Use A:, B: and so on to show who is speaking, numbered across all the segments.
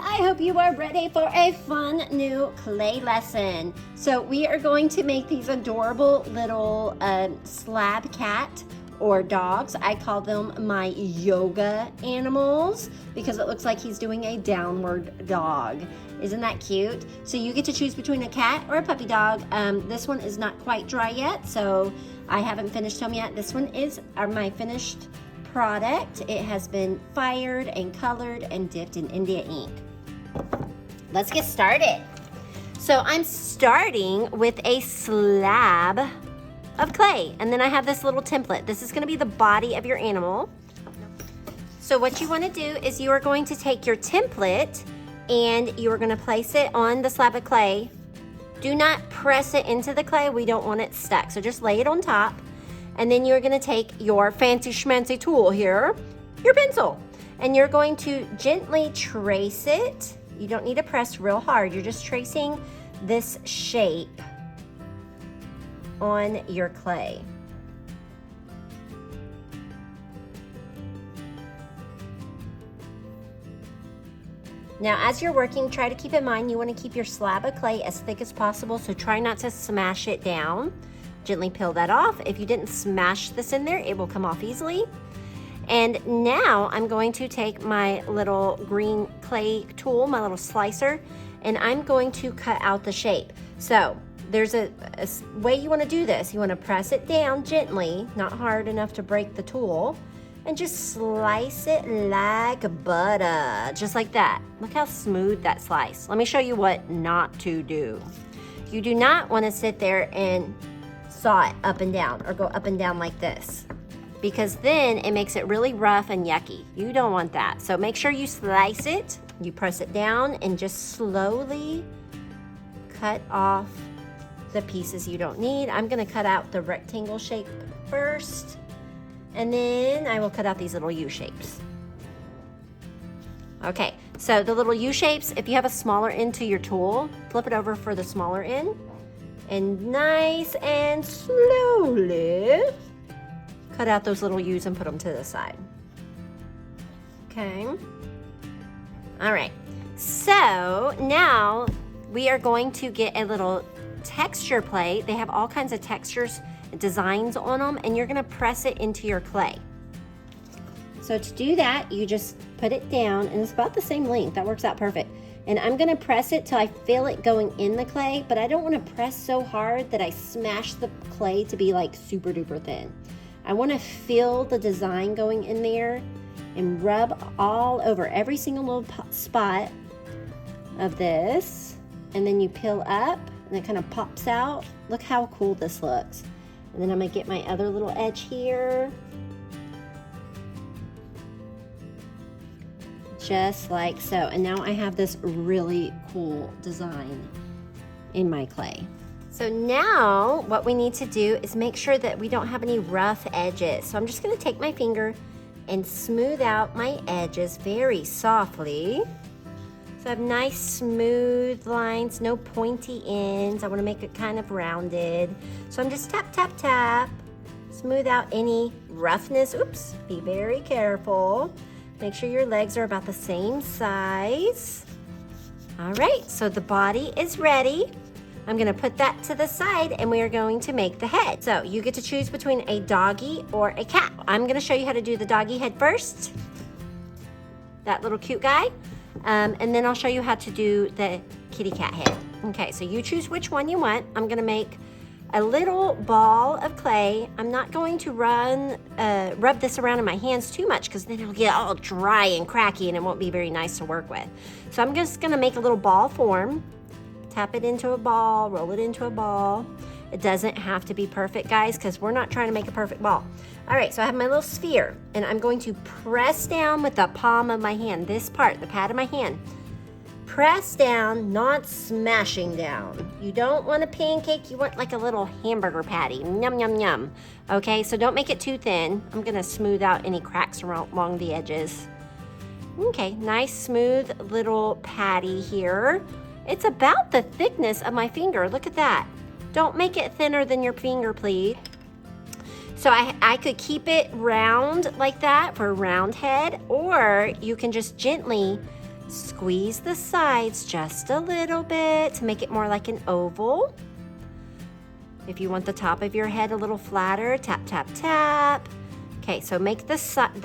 A: I hope you are ready for a fun new clay lesson. So we are going to make these adorable little slab cat or dogs. I call them my yoga animals because it looks like he's doing a downward dog. Isn't that cute? So you get to choose between a cat or a puppy dog. This one is not quite dry yet, so I haven't finished him yet. This one is my finished product. It has been fired and colored and dipped in India ink. Let's get started. So I'm starting with a slab of clay, and then I have this little template. This is going to be the body of your animal. So what you want to do is you are going to take your template and you are going to place it on the slab of clay. Do not press it into the clay. We don't want it stuck. So just lay it on top. And then you're going to take your fancy schmancy tool here, your pencil, and you're going to gently trace it. You don't need to press real hard. You're just tracing this shape on your clay. Now, as you're working, try to keep in mind you want to keep your slab of clay as thick as possible, so try not to smash it down. Gently peel that off. If you didn't smash this in there, it will come off easily. And now I'm going to take my little green clay tool, my little slicer, and I'm going to cut out the shape. So there's a way you want to do this. You want to press it down gently, not hard enough to break the tool, and just slice it like butter, just like that. Look how smooth that slice. Let me show you what not to do. You do not want to sit there and saw it up and down or go up and down like this, because then it makes it really rough and yucky. You don't want that. So make sure you slice it, you press it down, and just slowly cut off the pieces you don't need. I'm gonna cut out the rectangle shape first, and then I will cut out these little U shapes. Okay, so the little U shapes, if you have a smaller end to your tool, flip it over for the smaller end, and nice and slowly cut out those little U's and put them to the side. Okay. All right. So now we are going to get a little texture plate. They have all kinds of textures, designs on them, and you're going to press it into your clay. So to do that, you just put it down, and it's about the same length. That works out perfect. And I'm gonna press it till I feel it going in the clay, but I don't wanna press so hard that I smash the clay to be like super duper thin. I wanna feel the design going in there and rub all over every single little spot of this. And then you peel up and it kind of pops out. Look how cool this looks. And then I'm gonna get my other little edge here. Just like so. And now I have this really cool design in my clay. So now what we need to do is make sure that we don't have any rough edges. So I'm just going to take my finger and smooth out my edges very softly. So I have nice smooth lines, no pointy ends. I want to make it kind of rounded. So I'm just tap, tap, tap. Smooth out any roughness. Oops, be very careful. Make sure your legs are about the same size. All right, so the body is ready. I'm gonna put that to the side and we are going to make the head. So you get to choose between a doggy or a cat. I'm gonna show you how to do the doggy head first. That little cute guy. And then I'll show you how to do the kitty cat head. Okay, so you choose which one you want. I'm gonna make a little ball of clay. I'm not going to rub this around in my hands too much because then it'll get all dry and cracky and it won't be very nice to work with. So I'm just gonna make a little ball form, tap it into a ball, roll it into a ball. It doesn't have to be perfect, guys, because we're not trying to make a perfect ball. All right, so I have my little sphere and I'm going to press down with the palm of my hand, this part, the pad of my hand. Press down, not smashing down. You don't want a pancake, you want like a little hamburger patty. Yum, yum, yum. Okay, so don't make it too thin. I'm gonna smooth out any cracks along the edges. Okay, nice smooth little patty here. It's about the thickness of my finger, look at that. Don't make it thinner than your finger, please. So I could keep it round like that for a round head, or you can just gently Squeeze the sides just a little bit to make it more like an oval. If you want the top of your head a little flatter, tap, tap, tap. Okay, so make the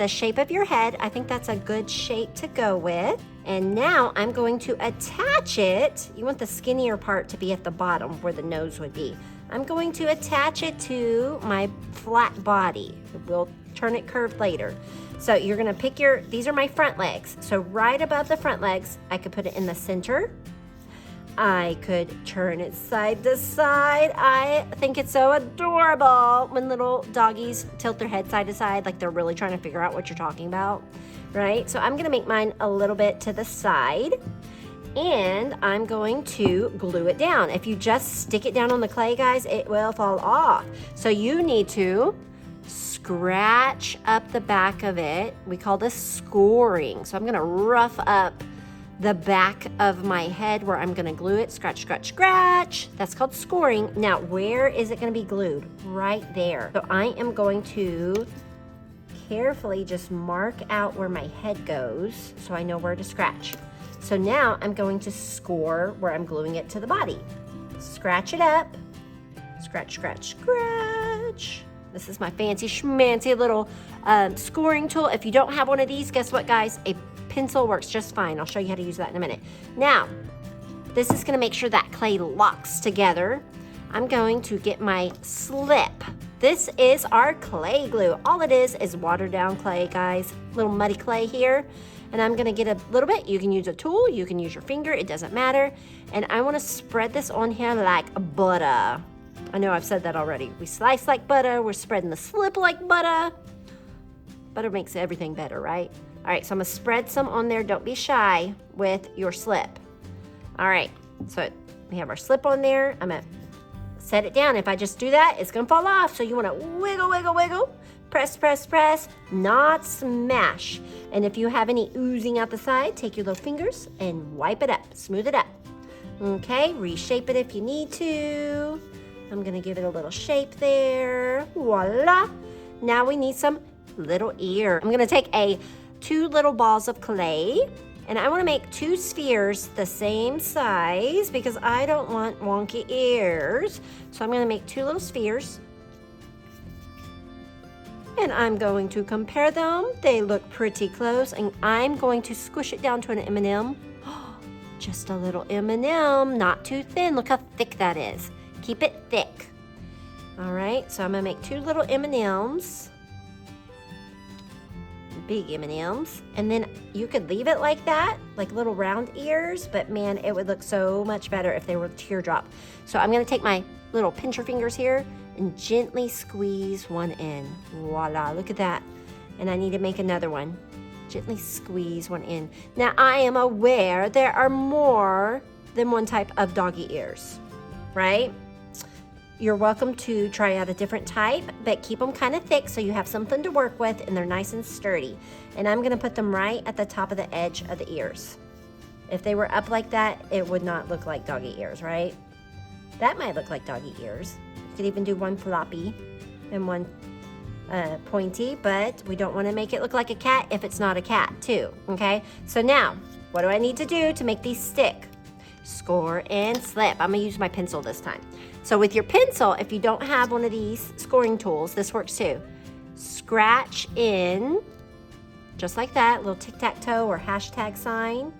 A: shape of your head. I think that's a good shape to go with. And now I'm going to attach it. You want the skinnier part to be at the bottom where the nose would be. I'm going to attach it to my flat body. We'll turn it curved later. So you're gonna pick these are my front legs. So right above the front legs, I could put it in the center. I could turn it side to side. I think it's so adorable when little doggies tilt their head side to side like they're really trying to figure out what you're talking about, right? So I'm gonna make mine a little bit to the side, and I'm going to glue it down. If you just stick it down on the clay, guys, it will fall off. So you need to scratch up the back of it. We call this scoring. So I'm gonna rough up the back of my head where I'm gonna glue it. Scratch, scratch, scratch. That's called scoring. Now, where is it gonna be glued? Right there. So I am going to carefully just mark out where my head goes so I know where to scratch. So now I'm going to score where I'm gluing it to the body. Scratch it up. Scratch, scratch, scratch. This is my fancy schmancy little scoring tool. If you don't have one of these, guess what, guys? A pencil works just fine. I'll show you how to use that in a minute. Now, this is gonna make sure that clay locks together. I'm going to get my slip. This is our clay glue. All it is watered down clay, guys. Little muddy clay here. And I'm gonna get a little bit. You can use a tool, you can use your finger, it doesn't matter. And I wanna spread this on here like butter. I know I've said that already. We slice like butter, we're spreading the slip like butter. Butter makes everything better, right? All right, so I'm gonna spread some on there. Don't be shy with your slip. All right, so we have our slip on there. I'm gonna set it down. If I just do that, it's gonna fall off. So you wanna wiggle, wiggle, wiggle. Press, press, press, not smash. And if you have any oozing out the side, take your little fingers and wipe it up, smooth it up. Okay, reshape it if you need to. I'm gonna give it a little shape there, voila. Now we need some little ear. I'm gonna take two little balls of clay, and I wanna make two spheres the same size because I don't want wonky ears. So I'm gonna make two little spheres, and I'm going to compare them. They look pretty close, and I'm going to squish it down to an M&M. Just a little M&M, not too thin. Look how thick that is. Keep it thick. All right, so I'm gonna make two little M&Ms. Big M&Ms, and then you could leave it like that, like little round ears, but man, it would look so much better if they were teardrop. So I'm gonna take my little pincher fingers here and gently squeeze one in. Voila, look at that. And I need to make another one. Gently squeeze one in. Now I am aware there are more than one type of doggy ears, right? You're welcome to try out a different type, but keep them kind of thick so you have something to work with and they're nice and sturdy. And I'm gonna put them right at the top of the edge of the ears. If they were up like that, it would not look like doggy ears, right? That might look like doggy ears. You could even do one floppy and one pointy, but we don't wanna make it look like a cat if it's not a cat too, okay? So now, what do I need to do to make these stick? Score and slip. I'm gonna use my pencil this time. So with your pencil, if you don't have one of these scoring tools, this works too. Scratch in, just like that, little tic-tac-toe or hashtag sign.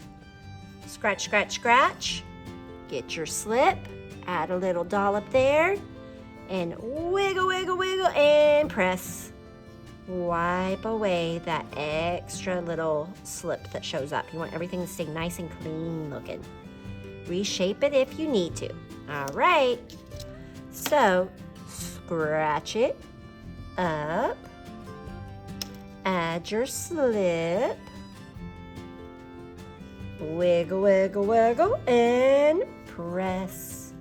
A: Scratch, scratch, scratch. Get your slip, add a little dollop there, and wiggle, wiggle, wiggle, and press. Wipe away that extra little slip that shows up. You want everything to stay nice and clean looking. Reshape it if you need to. All right, so scratch it up, add your slip, wiggle, wiggle, wiggle, and press.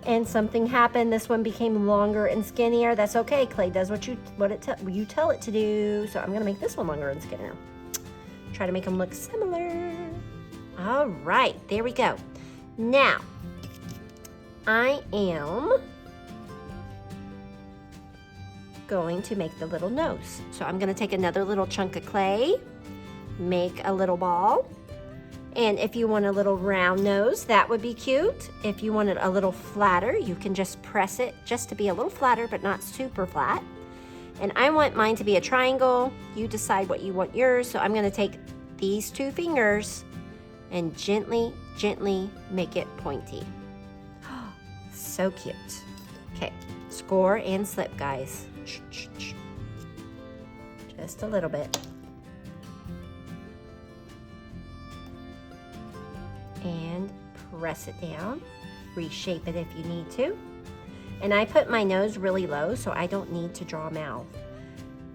A: And something happened. This one became longer and skinnier. That's okay. Clay does what you tell it to do. So I'm gonna make this one longer and skinnier. Try to make them look similar. All right, there we go. Now, I am going to make the little nose. So I'm gonna take another little chunk of clay, make a little ball, And if you want a little round nose, that would be cute. If you want it a little flatter, you can just press it just to be a little flatter, but not super flat. And I want mine to be a triangle. You decide what you want yours. So I'm gonna take these 2 fingers and gently, gently make it pointy. So cute. Okay, score and slip, guys. Just a little bit. And press it down. Reshape it if you need to. And I put my nose really low so I don't need to draw a mouth.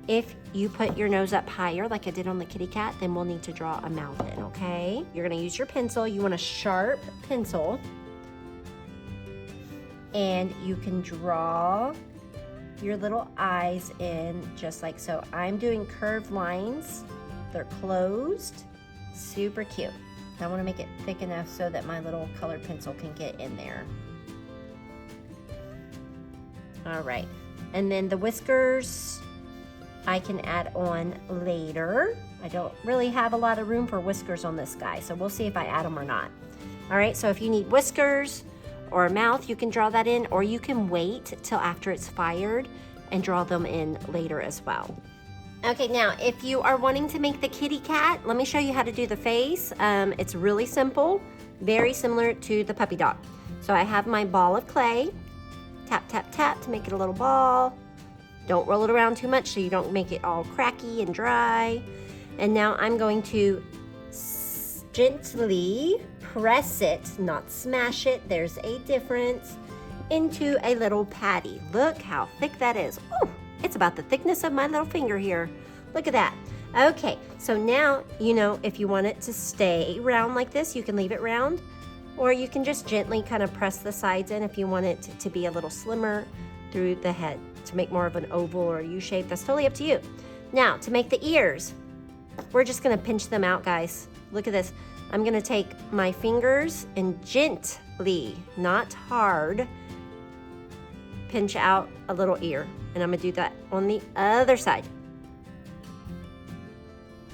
A: If you put your nose up higher like I did on the kitty cat, then we'll need to draw a mouth in, okay? You're gonna use your pencil. You want a sharp pencil. And you can draw your little eyes in just like so. I'm doing curved lines. They're closed. Super cute. I want to make it thick enough so that my little colored pencil can get in there. All right, and then the whiskers I can add on later. I don't really have a lot of room for whiskers on this guy, so we'll see if I add them or not. All right, so if you need whiskers or a mouth, you can draw that in, or you can wait till after it's fired and draw them in later as well. Okay, now if you are wanting to make the kitty cat, let me show you how to do the face. It's really simple, very similar to the puppy dog. So I have my ball of clay. Tap, tap, tap to make it a little ball. Don't roll it around too much so you don't make it all cracky and dry. And now I'm going to gently press it, not smash it, there's a difference, into a little patty. Look how thick that is. Ooh, it's about the thickness of my little finger here. Look at that. Okay, so now, you know, if you want it to stay round like this, you can leave it round. Or you can just gently kind of press the sides in if you want it to be a little slimmer through the head to make more of an oval or a U shape. That's totally up to you. Now, to make the ears, we're just gonna pinch them out, guys. Look at this. I'm gonna take my fingers and gently, not hard, pinch out a little ear. And I'm gonna do that on the other side.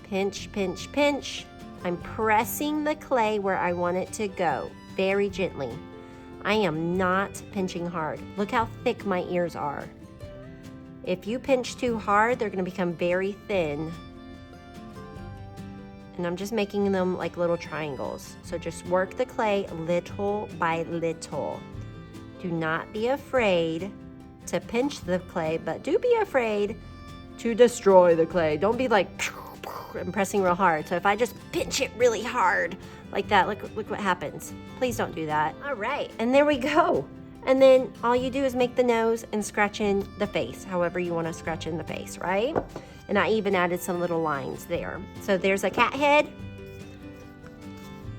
A: Pinch, pinch, pinch. I'm pressing the clay where I want it to go, very gently. I am not pinching hard. Look how thick my ears are. If you pinch too hard, they're gonna become very thin. And I'm just making them like little triangles. So just work the clay little by little. Do not be afraid to pinch the clay, but do be afraid to destroy the clay. Don't be like, I'm pressing real hard. So if I just pinch it really hard like that, look what happens. Please don't do that. All right, and there we go. And then all you do is make the nose and scratch in the face, however you want to scratch in the face, right? And I even added some little lines there. So there's a cat head.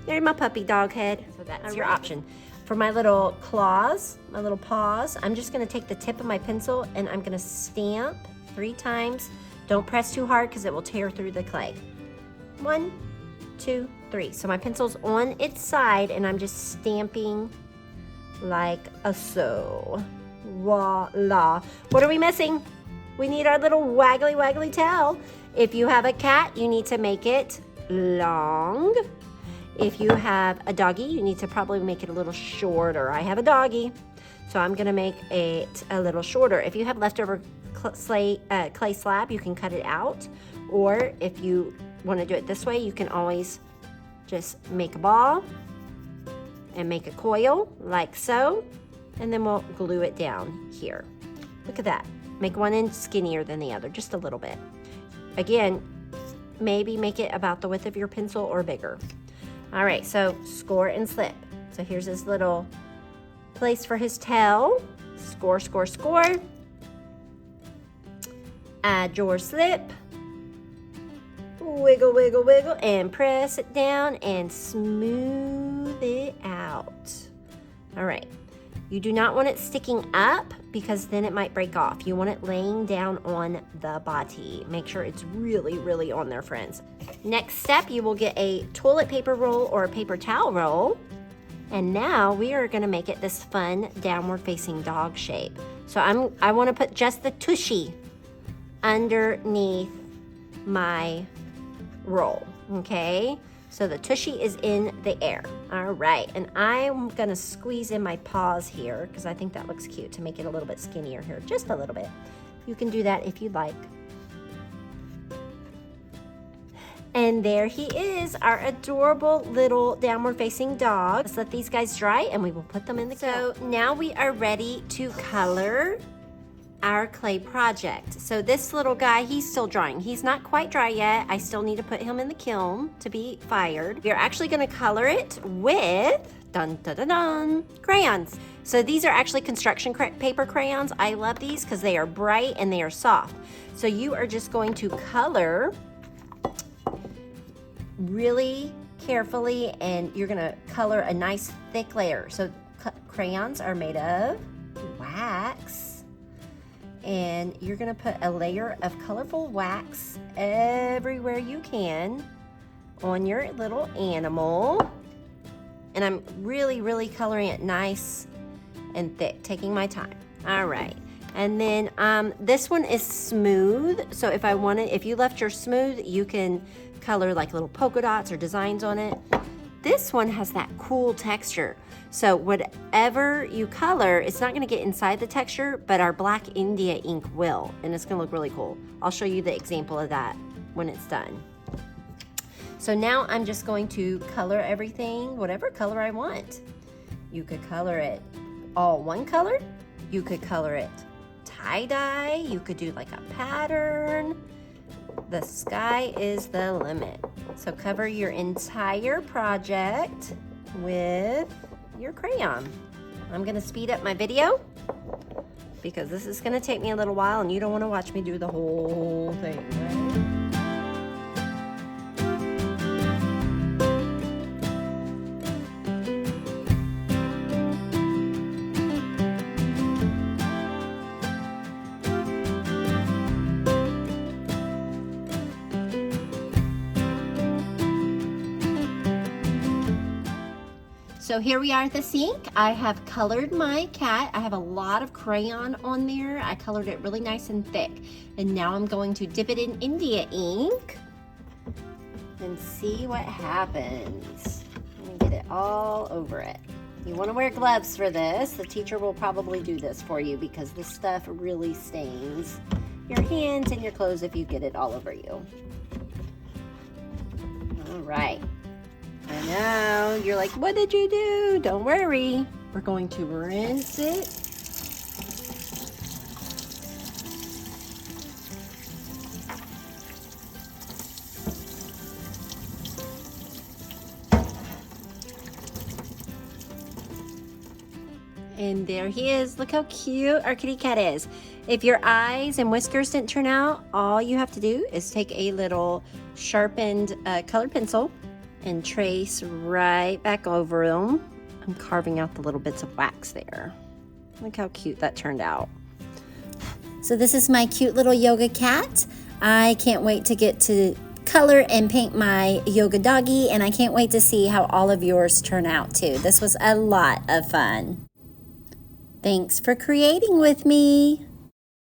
A: There's my puppy dog head. So that's your option. For my little claws, my little paws, I'm just gonna take the tip of my pencil and I'm gonna stamp 3 times. Don't press too hard because it will tear through the clay. 1, 2, 3. So my pencil's on its side and I'm just stamping like a so. Voila. What are we missing? We need our little waggly waggly tail. If you have a cat, you need to make it long. If you have a doggy, you need to probably make it a little shorter. I have a doggy, so I'm gonna make it a little shorter. If you have leftover clay slab, you can cut it out. Or if you wanna do it this way, you can always just make a ball and make a coil like so, and then we'll glue it down here. Look at that. Make one end skinnier than the other, just a little bit. Again, maybe make it about the width of your pencil or bigger. All right, so score and slip. So here's his little place for his tail. Score, score, score. Add your slip. Wiggle, wiggle, wiggle, and press it down and smooth it out. All right. You do not want it sticking up because then it might break off. You want it laying down on the body. Make sure it's really, really on there, friends. Next step, you will get a toilet paper roll or a paper towel roll. And now we are gonna make it this fun downward facing dog shape. So I wanna put just the tushy underneath my roll, okay? So the tushy is in the air. All right, and I'm gonna squeeze in my paws here because I think that looks cute to make it a little bit skinnier here, just a little bit. You can do that if you'd like. And there he is, our adorable little downward facing dog. Let's let these guys dry and we will put them in the kiln. So now we are ready to color our clay project. So this little guy, he's still drying. He's not quite dry yet. I still need to put him in the kiln to be fired. We're actually gonna color it with, dun dun dun dun, crayons. So these are actually construction paper crayons. I love these because they are bright and they are soft. So you are just going to color really carefully, and you're gonna color a nice thick layer. So crayons are made of wax, and you're gonna put a layer of colorful wax everywhere you can on your little animal. And I'm really coloring it nice and thick, taking my time. All right. And then this one is smooth. So if you left yours smooth, you can color like little polka dots or designs on it. This one has that cool texture. So whatever you color, it's not gonna get inside the texture, but our Black India ink will, and it's gonna look really cool. I'll show you the example of that when it's done. So now I'm just going to color everything, whatever color I want. You could color it all one color. You could color it tie-dye. You could do like a pattern. The sky is the limit. So cover your entire project with your crayon. I'm gonna speed up my video because this is gonna take me a little while and you don't wanna watch me do the whole thing, right? So here we are at the sink. I have colored my cat. I have a lot of crayon on there. I colored it really nice and thick. And now I'm going to dip it in India ink and see what happens. Let me get it all over it. You want to wear gloves for this. The teacher will probably do this for you because this stuff really stains your hands and your clothes if you get it all over you. All right. I know, you're like, what did you do? Don't worry. We're going to rinse it. And there he is. Look how cute our kitty cat is. If your eyes and whiskers didn't turn out, all you have to do is take a little sharpened colored pencil and trace right back over them. I'm carving out the little bits of wax there. Look how cute that turned out. So this is my cute little yoga cat. I can't wait to get to color and paint my yoga doggy, and I can't wait to see how all of yours turn out too. This was a lot of fun. Thanks for creating with me.